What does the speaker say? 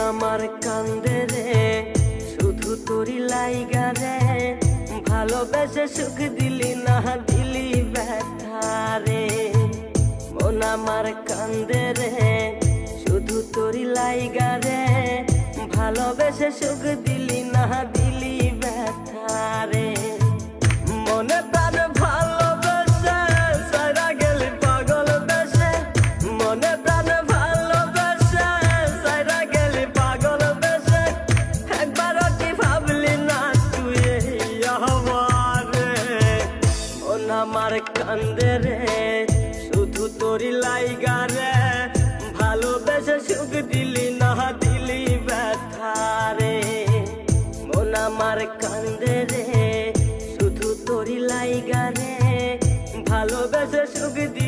আমার কান্দে রে শুধু তোরি লাইগা রে, ভালোবেসে সুখ দিলি না দিলি ব্যথা রে। মন আমার কান্দে রে শুধু তোরি লাইগা রে, ভালোবেসে সুখ দিলি না দিলি ব্যথা রে। মনে প্রাণ ভালোবেসে সারা গেলি পাগল বেশে, মনে প্রাণ ভালোবেসে সারা গেলি পাগল বেশে, একবারও কি ভাবলি না তুই আমারে। মন আমার কান্দে রে শুধু তোরি লাইগা রে, ভালোবেসে সুখ দিলি না দিলি ব্যথা রে। মন আমার কান্দে রে শুধু তোরি লাইগা রে, ভালোবেসে সুখ দিলি